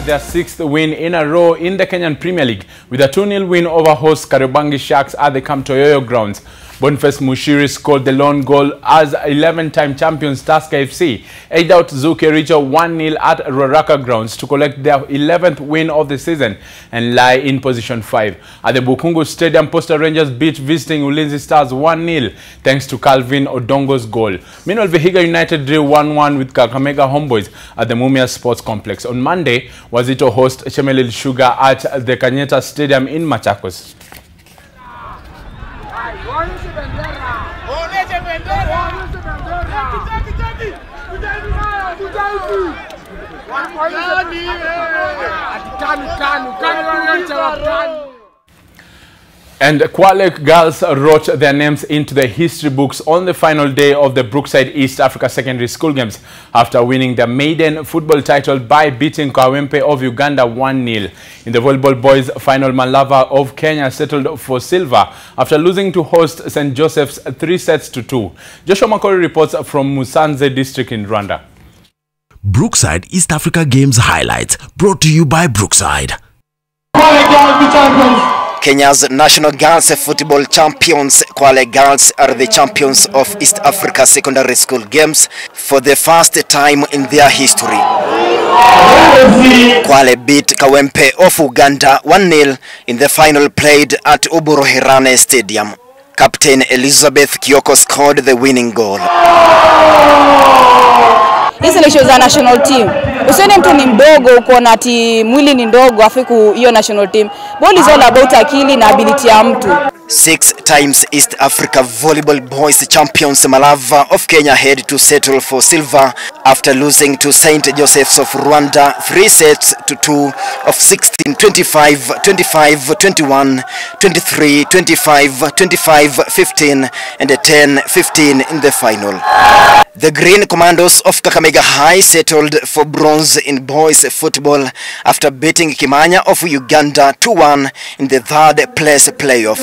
Their 6th win in a row in the Kenyan Premier League with a 2-0 win over host Kariobangi Sharks at the Kamtoyoyo grounds. Boniface Mushiri scored the lone goal as 11-time champions Tusker FC edged out Zuke Richo 1-0 at Roraka grounds to collect their 11th win of the season and lie in position 5. At the Bukungu Stadium, Posta Rangers beat visiting Ulinzi Stars 1-0 thanks to Calvin Odongo's goal. Meanwhile, Vihiga United drew 1-1 with Kakamega Homeboys at the Mumia Sports Complex. On Monday, Wazito host Chemelil Sugar at the Kanyeta Stadium in Machakos. And Kwale girls wrote their names into the history books on the final day of the Brookside East Africa Secondary School Games after winning the maiden football title by beating Kawempe of Uganda 1-0. In the volleyball boys final, Malava of Kenya settled for silver after losing to host St. Joseph's 3-2. Joshua Makori reports from Musanze district in Rwanda. Brookside East Africa Games highlights brought to you by Brookside. Kenya's national girls football champions, Kwale Girls, are the champions of East Africa Secondary School Games for the first time in their history. Kwale beat Kawempe of Uganda 1-0 in the final played at Uburuhirane Stadium. Captain Elizabeth Kioko scored the winning goal. Hizi ni show za national team. Usione mtu ni mdogo uko na ati mwili ni ndogo afiku hiyo national team. Ball is all about akili na ability ya mtu. 6 times East Africa volleyball boys champions Malava of Kenya had to settle for silver after losing to St. Joseph's of Rwanda 3-2 of 16, 25, 25, 21, 23, 25, 25, 15 and 10, 15 in the final. The Green Commandos of Kakamega High settled for bronze in boys football after beating Kimanya of Uganda 2-1 in the 3rd place playoff.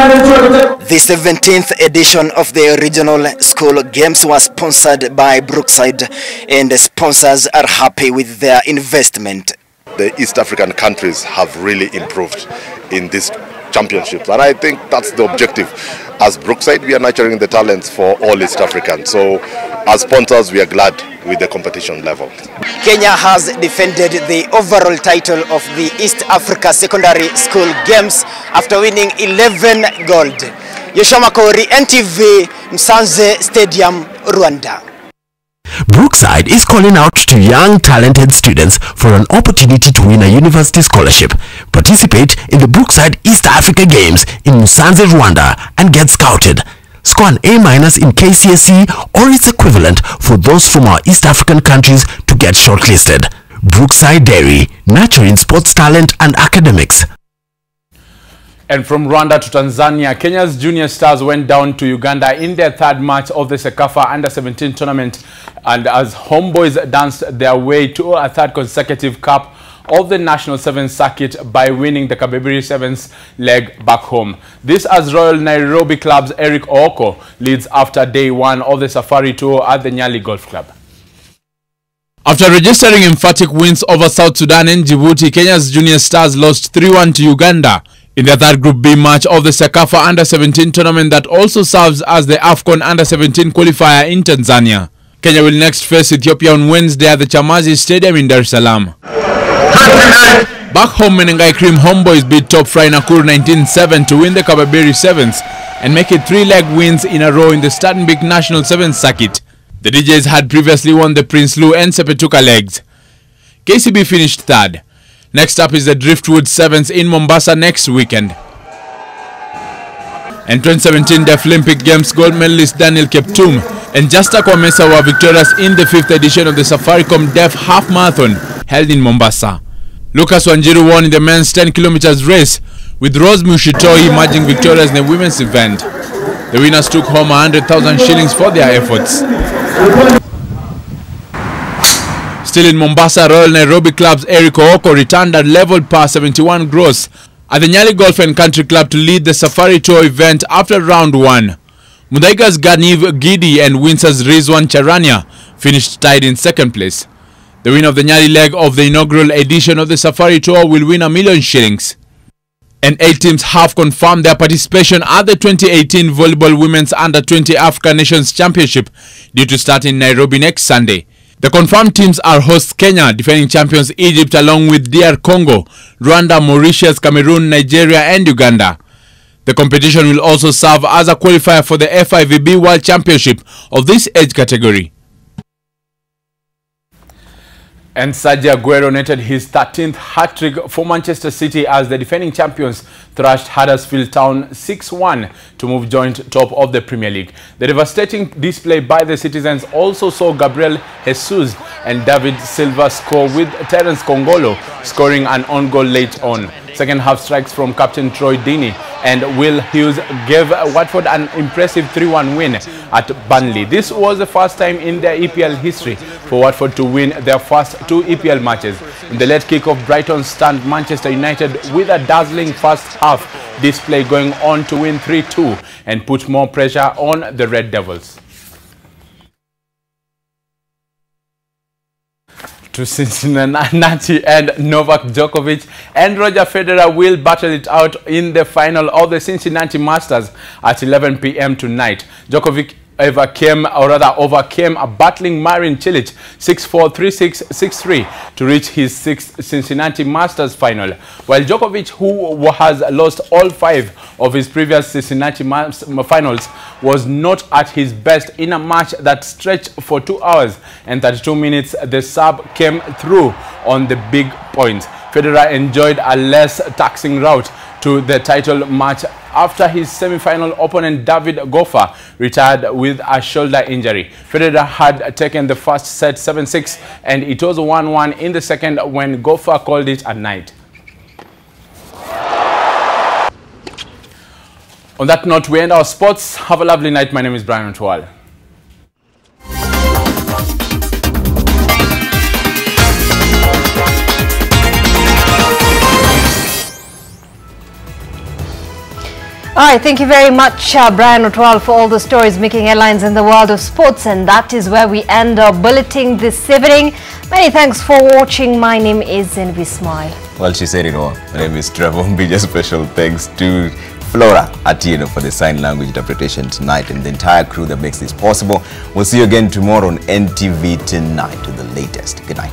The 17th edition of the regional school games was sponsored by Brookside, and the sponsors are happy with their investment. The East African countries have really improved in this championships, and I think that's the objective. As Brookside, we are nurturing the talents for all East Africans. So as sponsors, we are glad with the competition level. Kenya has defended the overall title of the East Africa Secondary School Games after winning 11 gold. Yoshua Makori, NTV, Msanze Stadium, Rwanda. Brookside is calling out to young talented students for an opportunity to win a university scholarship. Participate in the Brookside East Africa Games in Musanze, Rwanda and get scouted. Score an A- in KCSE or its equivalent for those from our East African countries to get shortlisted. Brookside Dairy, nurturing sports talent and academics. And from Rwanda to Tanzania, Kenya's junior stars went down to Uganda in their third match of the Sekafa Under-17 tournament, and as homeboys danced their way to a third consecutive cup of the National Sevens circuit by winning the Kabebiri Sevens leg back home. This as Royal Nairobi Club's Eric Ooko leads after day one of the Safari Tour at the Nyali Golf Club. After registering emphatic wins over South Sudan and Djibouti, Kenya's junior stars lost 3-1 to Uganda in the third Group B match of the Sekafa Under-17 tournament that also serves as the AFCON Under-17 qualifier in Tanzania. Kenya will next face Ethiopia on Wednesday at the Chamazi Stadium in Dar es Salaam. Back home, Menengai Cream Homeboys beat Top Fry Nakuru 19-7 to win the Kabebiri Sevens and make it 3-leg wins in a row in the Stanbic National Sevens circuit. The DJs had previously won the Prince Lu and Sepetuka legs. KCB finished third. Next up is the Driftwood Sevens in Mombasa next weekend. And 2017 Deaflympic Games gold medalist Daniel Kiptum and Justa Kwamesa were victorious in the 5th edition of the Safaricom Deaf Half Marathon held in Mombasa. Lucas Wanjiru won in the men's 10 kilometers race, with Rose Mushitoi emerging victorious in the women's event. The winners took home 100,000 shillings for their efforts. Still in Mombasa, Royal Nairobi Club's Eric Ooko returned at level par 71 gross at the Nyali Golf and Country Club to lead the Safari Tour event after round 1. Mudaiga's Ganiv Gidi and Windsor's Rizwan Charania finished tied in second place. The winner of the Nyali leg of the inaugural edition of the Safari Tour will win $1 million shillings. And 8 teams have confirmed their participation at the 2018 Volleyball Women's Under-20 Africa Nations Championship due to start in Nairobi next Sunday. The confirmed teams are hosts Kenya, defending champions Egypt, along with DR Congo, Rwanda, Mauritius, Cameroon, Nigeria and Uganda. The competition will also serve as a qualifier for the FIVB World Championship of this age category. And Sergio Aguero netted his 13th hat-trick for Manchester City as the defending champions thrashed Huddersfield Town 6-1 to move joint top of the Premier League. The devastating display by the citizens also saw Gabriel Jesus and David Silva score, with Terence Kongolo scoring an own goal late on. Second half strikes from captain Troy Deeney and Will Hughes gave Watford an impressive 3-1 win at Burnley. This was the first time in their EPL history for Watford to win their first 2 EPL matches. In the late kick-off, Brighton stunned Manchester United with a dazzling first half display, going on to win 3-2 and put more pressure on the Red Devils. To Cincinnati, and Novak Djokovic and Roger Federer will battle it out in the final of the Cincinnati Masters at 11 p.m. tonight. Djokovic overcame a battling Marin Cilic 6-4, 3-6, 6-3 to reach his 6th Cincinnati Masters final, while Djokovic, who has lost all 5 of his previous Cincinnati finals, was not at his best in a match that stretched for 2 hours and 32 minutes. The Serb came through on the big points. Federer enjoyed a less taxing route to the title match after his semi-final opponent David Goffin retired with a shoulder injury. Federer had taken the first set 7-6 and it was 1-1 in the second when Goffin called it a night. On that note, we end our sports. Have a lovely night. My name is Brian Otwal. All right, thank you very much, Brian Otwal, for all the stories making headlines in the world of sports. And that is where we end our bulletin this evening. Many thanks for watching. My name is Zeynab Ismail. Well, she said it all. My name is Trevor Ombija. Special thanks to Flora Atieno for the sign language interpretation tonight and the entire crew that makes this possible. We'll see you again tomorrow on NTV Tonight with the latest. Good night.